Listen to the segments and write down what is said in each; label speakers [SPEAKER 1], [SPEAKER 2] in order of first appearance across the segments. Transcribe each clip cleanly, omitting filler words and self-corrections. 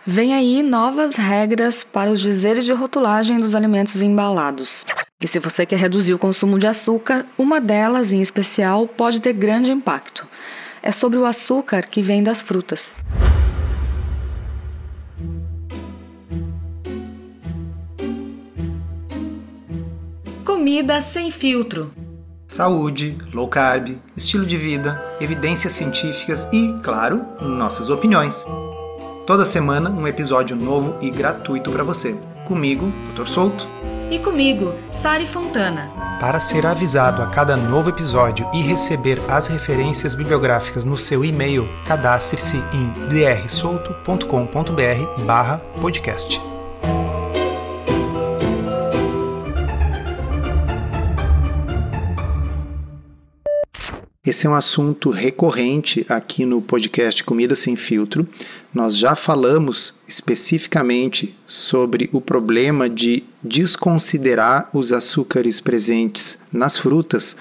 [SPEAKER 1] Vem aí novas regras para os dizeres de rotulagem dos alimentos embalados. E se você quer reduzir o consumo de açúcar, uma delas, em especial, pode ter grande impacto. É sobre o açúcar que vem das frutas. Comida sem filtro.
[SPEAKER 2] Saúde, low carb, estilo de vida, evidências científicas e, claro, nossas opiniões. Toda semana um episódio novo e gratuito para você. Comigo, Dr. Souto.
[SPEAKER 1] E comigo, Sari Fontana.
[SPEAKER 2] Para ser avisado a cada novo episódio e receber as referências bibliográficas no seu e-mail, cadastre-se em drsolto.com.br/podcast. Esse é um assunto recorrente aqui no podcast Comida Sem Filtro. Nós já falamos especificamente sobre o problema de desconsiderar os açúcares presentes nas frutas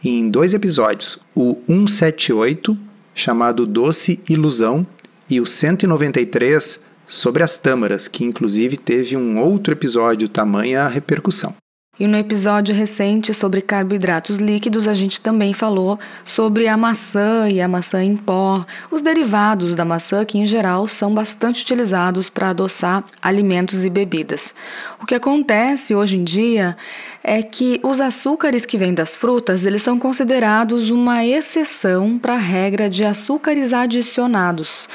[SPEAKER 2] em 2 episódios. O 178, chamado Doce Ilusão, e o 193, sobre as tâmaras, que inclusive teve um outro episódio, tamanha a repercussão.
[SPEAKER 1] E no episódio recente sobre carboidratos líquidos, a gente também falou sobre a maçã e a maçã em pó, os derivados da maçã que, em geral, são bastante utilizados para adoçar alimentos e bebidas. O que acontece hoje em dia é que os açúcares que vêm das frutas, eles são considerados uma exceção para a regra de açúcares adicionados.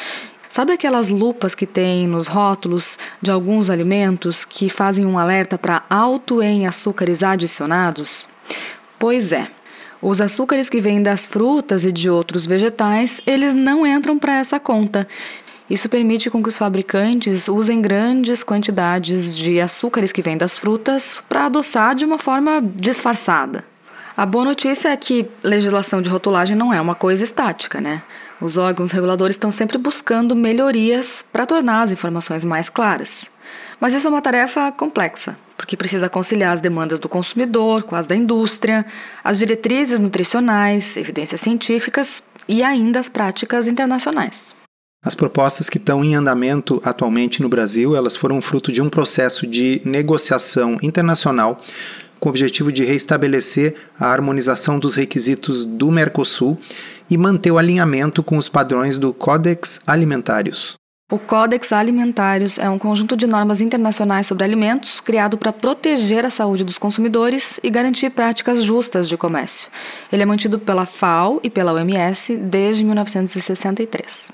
[SPEAKER 1] Sabe aquelas lupas que tem nos rótulos de alguns alimentos que fazem um alerta para alto em açúcares adicionados? Pois é, os açúcares que vêm das frutas e de outros vegetais, eles não entram para essa conta. Isso permite com que os fabricantes usem grandes quantidades de açúcares que vêm das frutas para adoçar de uma forma disfarçada. A boa notícia é que legislação de rotulagem não é uma coisa estática, né? Os órgãos reguladores estão sempre buscando melhorias para tornar as informações mais claras. Mas isso é uma tarefa complexa, porque precisa conciliar as demandas do consumidor com as da indústria, as diretrizes nutricionais, evidências científicas e ainda as práticas internacionais.
[SPEAKER 2] As propostas que estão em andamento atualmente no Brasil, elas foram fruto de um processo de negociação internacional com o objetivo de reestabelecer a harmonização dos requisitos do Mercosul e manter o alinhamento com os padrões do Codex Alimentários.
[SPEAKER 1] O Codex Alimentários é um conjunto de normas internacionais sobre alimentos criado para proteger a saúde dos consumidores e garantir práticas justas de comércio. Ele é mantido pela FAO e pela OMS desde 1963.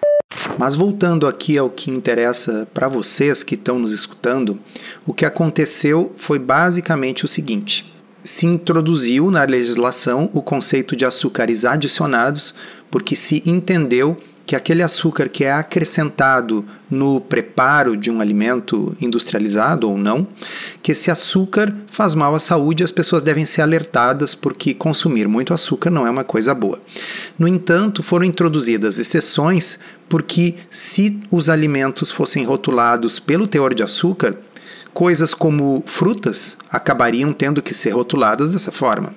[SPEAKER 2] Mas voltando aqui ao que interessa para vocês que estão nos escutando, o que aconteceu foi basicamente o seguinte: se introduziu na legislação o conceito de açúcares adicionados, porque se entendeu que aquele açúcar que é acrescentado no preparo de um alimento industrializado ou não, que esse açúcar faz mal à saúde e as pessoas devem ser alertadas porque consumir muito açúcar não é uma coisa boa. No entanto, foram introduzidas exceções porque se os alimentos fossem rotulados pelo teor de açúcar, coisas como frutas acabariam tendo que ser rotuladas dessa forma.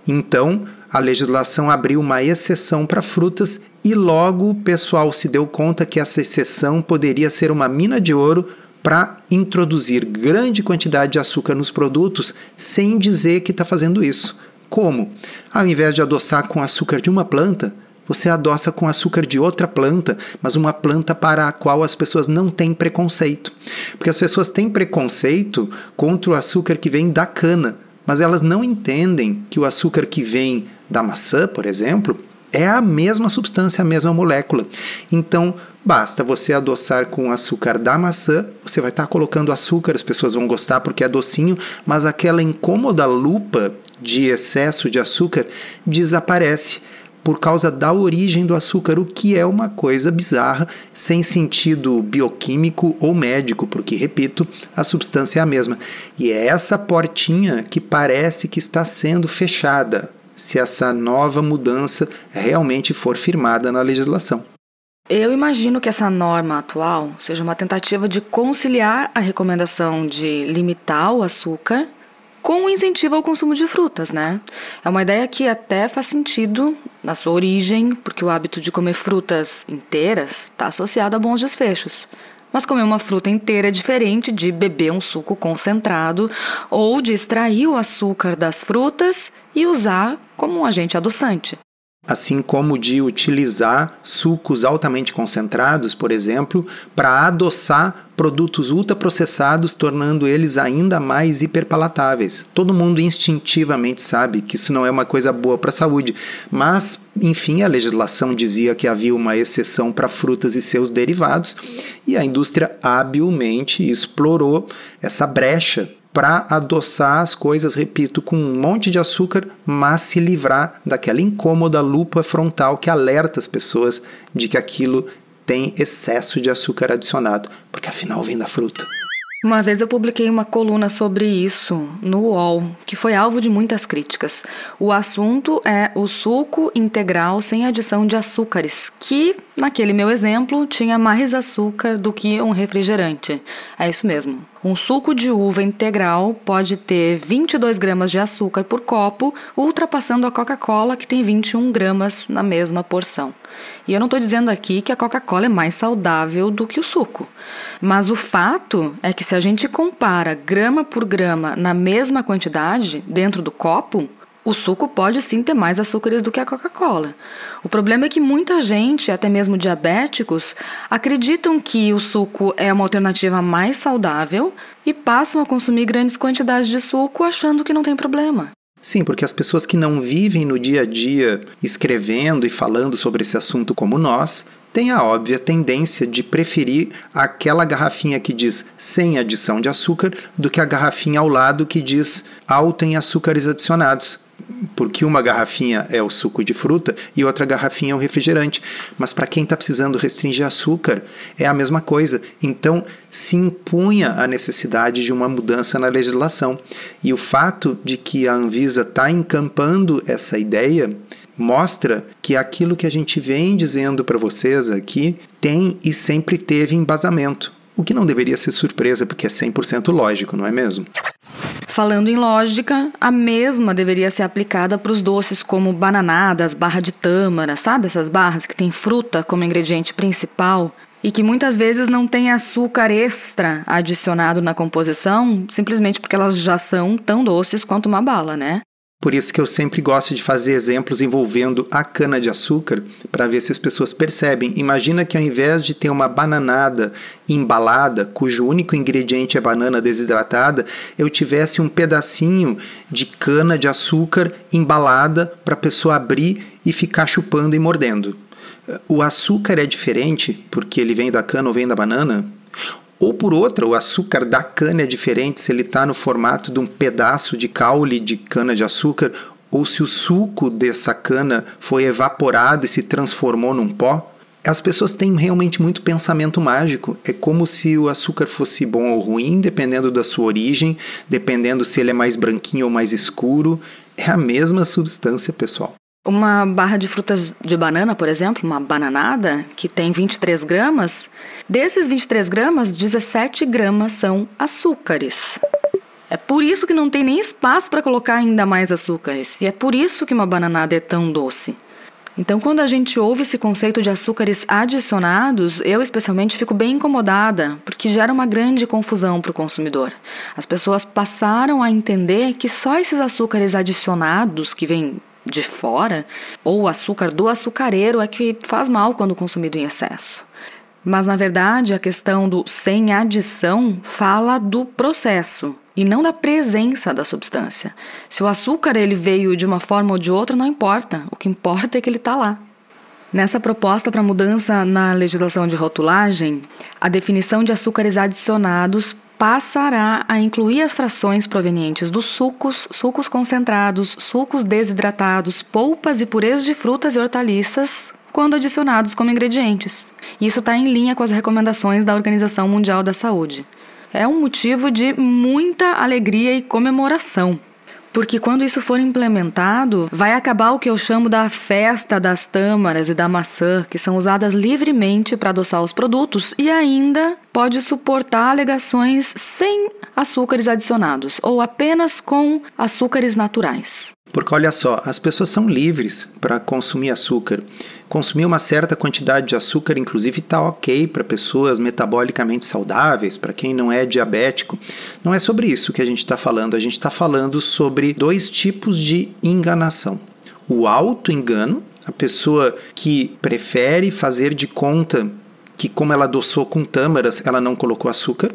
[SPEAKER 2] Então, a legislação abriu uma exceção para frutas e logo o pessoal se deu conta que essa exceção poderia ser uma mina de ouro para introduzir grande quantidade de açúcar nos produtos sem dizer que está fazendo isso. Como? Ao invés de adoçar com açúcar de uma planta, você adoça com açúcar de outra planta, mas uma planta para a qual as pessoas não têm preconceito. Porque as pessoas têm preconceito contra o açúcar que vem da cana, mas elas não entendem que o açúcar que vem da maçã, por exemplo, é a mesma substância, a mesma molécula. Então, basta você adoçar com o açúcar da maçã, você vai estar colocando açúcar, as pessoas vão gostar porque é docinho, mas aquela incômoda lupa de excesso de açúcar desaparece por causa da origem do açúcar, o que é uma coisa bizarra, sem sentido bioquímico ou médico, porque, repito, a substância é a mesma. E é essa portinha que parece que está sendo fechada, se essa nova mudança realmente for firmada na legislação.
[SPEAKER 1] Eu imagino que essa norma atual seja uma tentativa de conciliar a recomendação de limitar o açúcar com o incentivo ao consumo de frutas, né? É uma ideia que até faz sentido na sua origem, porque o hábito de comer frutas inteiras está associado a bons desfechos. Mas comer uma fruta inteira é diferente de beber um suco concentrado ou de extrair o açúcar das frutas e usar como um agente adoçante.
[SPEAKER 2] Assim como de utilizar sucos altamente concentrados, por exemplo, para adoçar produtos ultraprocessados, tornando eles ainda mais hiperpalatáveis. Todo mundo instintivamente sabe que isso não é uma coisa boa para a saúde, mas, enfim, a legislação dizia que havia uma exceção para frutas e seus derivados, e a indústria habilmente explorou essa brecha para adoçar as coisas, repito, com um monte de açúcar, mas se livrar daquela incômoda lupa frontal que alerta as pessoas de que aquilo tem excesso de açúcar adicionado, porque afinal vem da fruta.
[SPEAKER 1] Uma vez eu publiquei uma coluna sobre isso no UOL, que foi alvo de muitas críticas. O assunto é o suco integral sem adição de açúcares, que, naquele meu exemplo, tinha mais açúcar do que um refrigerante. É isso mesmo. Um suco de uva integral pode ter 22 gramas de açúcar por copo, ultrapassando a Coca-Cola, que tem 21 gramas na mesma porção. E eu não estou dizendo aqui que a Coca-Cola é mais saudável do que o suco. Mas o fato é que se a gente compara grama por grama na mesma quantidade dentro do copo, o suco pode sim ter mais açúcares do que a Coca-Cola. O problema é que muita gente, até mesmo diabéticos, acreditam que o suco é uma alternativa mais saudável e passam a consumir grandes quantidades de suco achando que não tem problema.
[SPEAKER 2] Sim, porque as pessoas que não vivem no dia a dia escrevendo e falando sobre esse assunto como nós, têm a óbvia tendência de preferir aquela garrafinha que diz sem adição de açúcar do que a garrafinha ao lado que diz alto em açúcares adicionados. Porque uma garrafinha é o suco de fruta e outra garrafinha é o refrigerante. Mas para quem está precisando restringir açúcar, é a mesma coisa. Então, se impunha a necessidade de uma mudança na legislação. E o fato de que a Anvisa está encampando essa ideia mostra que aquilo que a gente vem dizendo para vocês aqui tem e sempre teve embasamento. O que não deveria ser surpresa, porque é 100% lógico, não é mesmo?
[SPEAKER 1] Falando em lógica, a mesma deveria ser aplicada para os doces como bananadas, barra de tâmara, sabe? Essas barras que tem fruta como ingrediente principal e que muitas vezes não tem açúcar extra adicionado na composição, simplesmente porque elas já são tão doces quanto uma bala, né?
[SPEAKER 2] Por isso que eu sempre gosto de fazer exemplos envolvendo a cana-de-açúcar para ver se as pessoas percebem. Imagina que ao invés de ter uma bananada embalada, cujo único ingrediente é banana desidratada, eu tivesse um pedacinho de cana-de-açúcar embalada para a pessoa abrir e ficar chupando e mordendo. O açúcar é diferente porque ele vem da cana ou vem da banana? Ou por outra, o açúcar da cana é diferente se ele está no formato de um pedaço de caule de cana-de-açúcar ou se o suco dessa cana foi evaporado e se transformou num pó. As pessoas têm realmente muito pensamento mágico. É como se o açúcar fosse bom ou ruim, dependendo da sua origem, dependendo se ele é mais branquinho ou mais escuro. É a mesma substância, pessoal.
[SPEAKER 1] Uma barra de frutas de banana, por exemplo, uma bananada, que tem 23 gramas, desses 23 gramas, 17 gramas são açúcares. É por isso que não tem nem espaço para colocar ainda mais açúcares. E é por isso que uma bananada é tão doce. Então, quando a gente ouve esse conceito de açúcares adicionados, eu especialmente fico bem incomodada, porque gera uma grande confusão para o consumidor. As pessoas passaram a entender que só esses açúcares adicionados que vêm de fora, ou o açúcar do açucareiro, é que faz mal quando consumido em excesso. Mas, na verdade, a questão do sem adição fala do processo e não da presença da substância. Se o açúcar ele veio de uma forma ou de outra, não importa. O que importa é que ele está lá. Nessa proposta para mudança na legislação de rotulagem, a definição de açúcares adicionados passará a incluir as frações provenientes dos sucos, sucos concentrados, sucos desidratados, polpas e purês de frutas e hortaliças, quando adicionados como ingredientes. Isso está em linha com as recomendações da Organização Mundial da Saúde. É um motivo de muita alegria e comemoração, porque quando isso for implementado, vai acabar o que eu chamo da festa das tâmaras e da maçã, que são usadas livremente para adoçar os produtos e ainda pode suportar alegações sem açúcares adicionados ou apenas com açúcares naturais.
[SPEAKER 2] Porque olha só, as pessoas são livres para consumir açúcar. Consumir uma certa quantidade de açúcar, inclusive, está ok para pessoas metabolicamente saudáveis, para quem não é diabético. Não é sobre isso que a gente está falando. A gente está falando sobre 2 tipos de enganação. O auto-engano, a pessoa que prefere fazer de conta que, como ela adoçou com tâmaras, ela não colocou açúcar,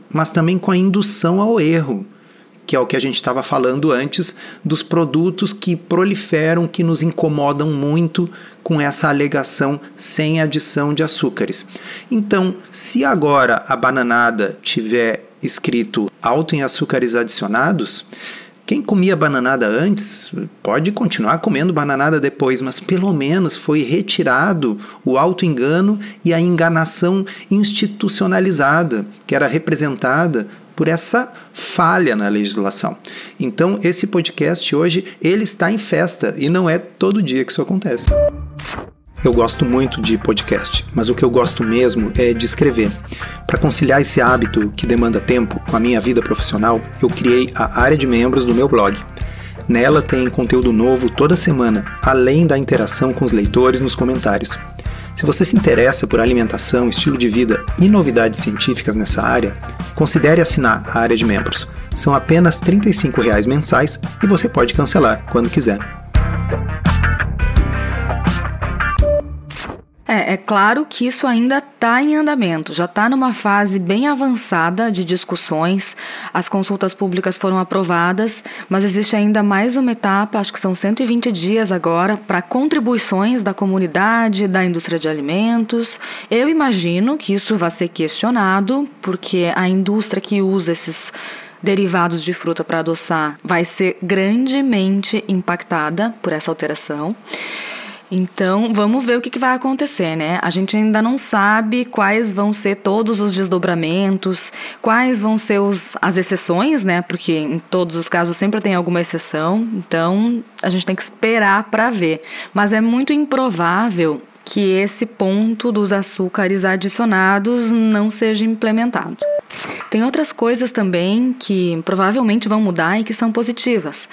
[SPEAKER 2] mas também com a indução ao erro, que é o que a gente estava falando antes, dos produtos que proliferam, que nos incomodam muito com essa alegação sem adição de açúcares. Então, se agora a bananada tiver escrito alto em açúcares adicionados, quem comia bananada antes pode continuar comendo bananada depois, mas pelo menos foi retirado o auto-engano e a enganação institucionalizada, que era representada por essa falha na legislação. Então, esse podcast hoje, ele está em festa e não é todo dia que isso acontece. Eu gosto muito de podcast, mas o que eu gosto mesmo é de escrever. Para conciliar esse hábito que demanda tempo com a minha vida profissional, eu criei a área de membros do meu blog. Nela tem conteúdo novo toda semana, além da interação com os leitores nos comentários. Se você se interessa por alimentação, estilo de vida e novidades científicas nessa área, considere assinar a área de membros. São apenas R$ 35,00 mensais e você pode cancelar quando quiser.
[SPEAKER 1] É claro que isso ainda está em andamento, já está numa fase bem avançada de discussões, as consultas públicas foram aprovadas, mas existe ainda mais uma etapa, acho que são 120 dias agora, para contribuições da comunidade, da indústria de alimentos. Eu imagino que isso vai ser questionado, porque a indústria que usa esses derivados de fruta para adoçar vai ser grandemente impactada por essa alteração. Então, vamos ver o que vai acontecer, né? A gente ainda não sabe quais vão ser todos os desdobramentos, quais vão ser as exceções, né? Porque em todos os casos sempre tem alguma exceção, então a gente tem que esperar para ver. Mas é muito improvável que esse ponto dos açúcares adicionados não seja implementado. Tem outras coisas também que provavelmente vão mudar e que são positivas.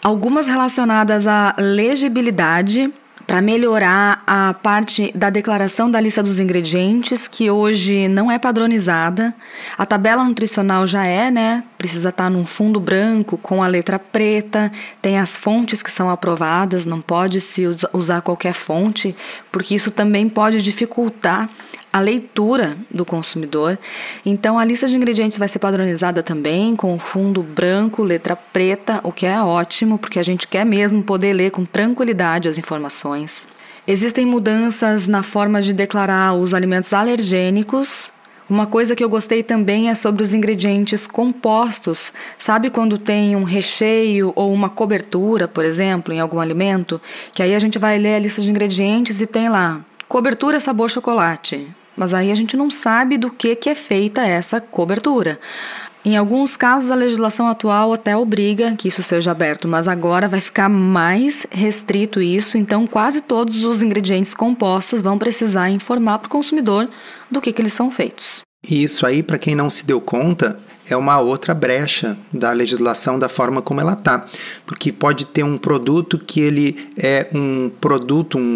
[SPEAKER 1] Algumas relacionadas à legibilidade, para melhorar a parte da declaração da lista dos ingredientes, que hoje não é padronizada. A tabela nutricional já é, né? Precisa estar num fundo branco com a letra preta, tem as fontes que são aprovadas, não pode se usar qualquer fonte, porque isso também pode dificultar a leitura do consumidor. Então, a lista de ingredientes vai ser padronizada também, com fundo branco, letra preta, o que é ótimo, porque a gente quer mesmo poder ler com tranquilidade as informações. Existem mudanças na forma de declarar os alimentos alergênicos. Uma coisa que eu gostei também é sobre os ingredientes compostos. Sabe quando tem um recheio ou uma cobertura, por exemplo, em algum alimento? Que aí a gente vai ler a lista de ingredientes e tem lá, cobertura sabor chocolate. Mas aí a gente não sabe do que é feita essa cobertura. Em alguns casos, a legislação atual até obriga que isso seja aberto, mas agora vai ficar mais restrito isso, então quase todos os ingredientes compostos vão precisar informar para o consumidor do que eles são feitos.
[SPEAKER 2] E isso aí, para quem não se deu conta, é uma outra brecha da legislação da forma como ela está. Porque pode ter um produto que ele é um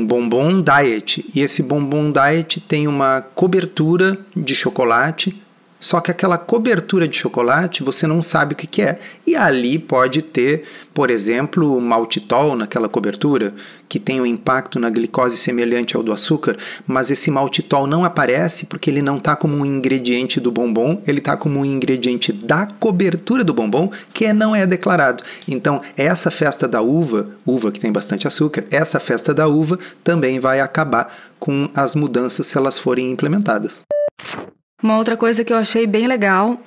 [SPEAKER 2] bombom diet, e esse bombom diet tem uma cobertura de chocolate, só que aquela cobertura de chocolate você não sabe o que é. E ali pode ter, por exemplo, maltitol naquela cobertura, que tem um impacto na glicose semelhante ao do açúcar, mas esse maltitol não aparece porque ele não está como um ingrediente do bombom, ele está como um ingrediente da cobertura do bombom, que não é declarado. Então, essa festa da uva que tem bastante açúcar, essa festa da uva também vai acabar com as mudanças se elas forem implementadas.
[SPEAKER 1] Uma outra coisa que eu achei bem legal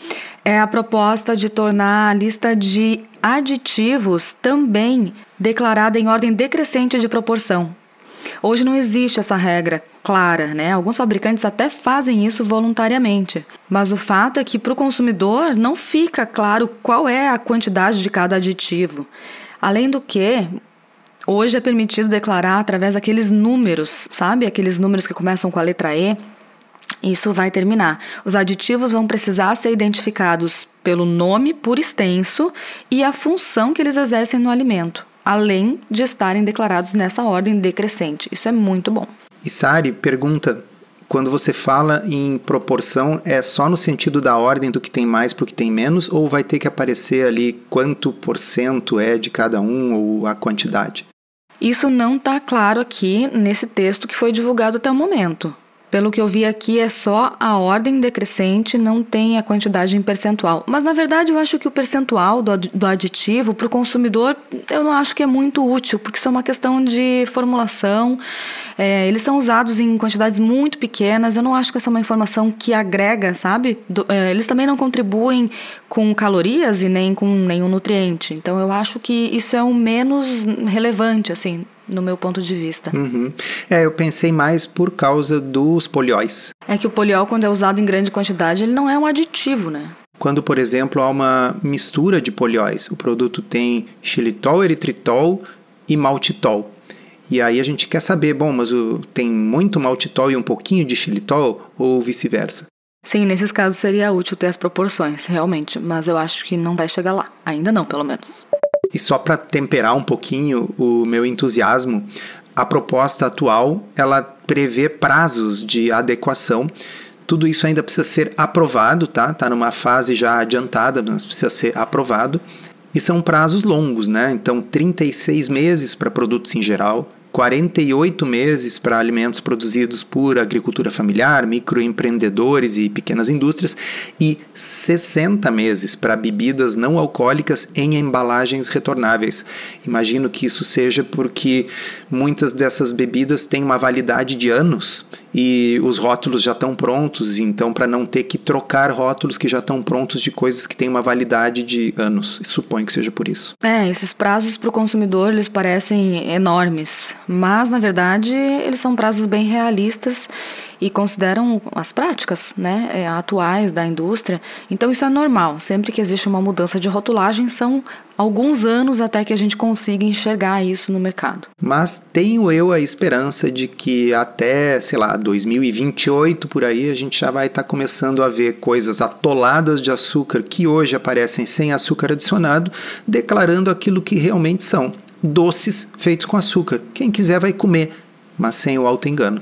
[SPEAKER 1] é a proposta de tornar a lista de aditivos também declarada em ordem decrescente de proporção. Hoje não existe essa regra clara, né? Alguns fabricantes até fazem isso voluntariamente, mas o fato é que para o consumidor não fica claro qual é a quantidade de cada aditivo. Além do que, hoje é permitido declarar através daqueles números, sabe? Aqueles números que começam com a letra E. Isso vai terminar. Os aditivos vão precisar ser identificados pelo nome por extenso e a função que eles exercem no alimento. além de estarem declarados nessa ordem decrescente. Isso é muito bom.
[SPEAKER 2] E Sari pergunta, quando você fala em proporção, é só no sentido da ordem do que tem mais para o que tem menos, ou vai ter que aparecer ali quanto % é de cada um, ou a quantidade?
[SPEAKER 1] Isso não está claro aqui nesse texto que foi divulgado até o momento. Pelo que eu vi aqui, é só a ordem decrescente, não tem a quantidade em percentual. Mas, na verdade, eu acho que o percentual do aditivo para o consumidor, eu não acho que é muito útil, porque isso é uma questão de formulação. Eles são usados em quantidades muito pequenas, eu não acho que essa é uma informação que agrega, sabe? Eles também não contribuem com calorias e nem com nenhum nutriente. Então, eu acho que isso é o menos relevante, assim, no meu ponto de vista.
[SPEAKER 2] Eu pensei mais por causa dos polióis.
[SPEAKER 1] É que o poliol, quando é usado em grande quantidade, ele não é um aditivo, né?
[SPEAKER 2] Quando, por exemplo, há uma mistura de polióis, o produto tem xilitol, eritritol e maltitol. E aí a gente quer saber, mas tem muito maltitol e um pouquinho de xilitol ou vice-versa?
[SPEAKER 1] Sim, nesses casos seria útil ter as proporções, realmente, mas eu acho que não vai chegar lá. Ainda não, pelo menos.
[SPEAKER 2] E só para temperar um pouquinho o meu entusiasmo, a proposta atual, ela prevê prazos de adequação. Tudo isso ainda precisa ser aprovado, tá? Está numa fase já adiantada, mas precisa ser aprovado. E são prazos longos, né? Então, 36 meses para produtos em geral, 48 meses para alimentos produzidos por agricultura familiar, microempreendedores e pequenas indústrias e 60 meses para bebidas não alcoólicas em embalagens retornáveis. Imagino que isso seja porque muitas dessas bebidas têm uma validade de anos e os rótulos já estão prontos, então para não ter que trocar rótulos que já estão prontos de coisas que têm uma validade de anos. Suponho que seja por isso.
[SPEAKER 1] Esses prazos para o consumidor, eles parecem enormes, mas na verdade eles são prazos bem realistas e consideram as práticas, né, atuais da indústria. Então isso é normal, sempre que existe uma mudança de rotulagem são alguns anos até que a gente consiga enxergar isso no mercado.
[SPEAKER 2] Mas tenho eu a esperança de que até, 2028 por aí, a gente já vai estar começando a ver coisas atoladas de açúcar que hoje aparecem sem açúcar adicionado, declarando aquilo que realmente são, doces feitos com açúcar. Quem quiser vai comer, mas sem o auto-engano.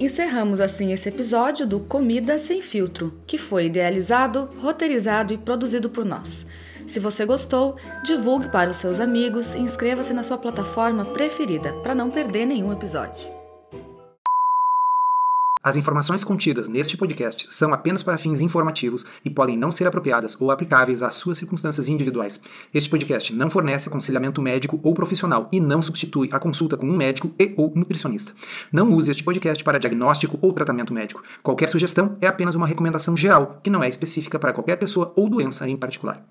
[SPEAKER 1] Encerramos assim esse episódio do Comida Sem Filtro, que foi idealizado, roteirizado e produzido por nós. Se você gostou, divulgue para os seus amigos e inscreva-se na sua plataforma preferida para não perder nenhum episódio.
[SPEAKER 2] As informações contidas neste podcast são apenas para fins informativos e podem não ser apropriadas ou aplicáveis às suas circunstâncias individuais. Este podcast não fornece aconselhamento médico ou profissional e não substitui a consulta com um médico ou nutricionista. Não use este podcast para diagnóstico ou tratamento médico. Qualquer sugestão é apenas uma recomendação geral, que não é específica para qualquer pessoa ou doença em particular.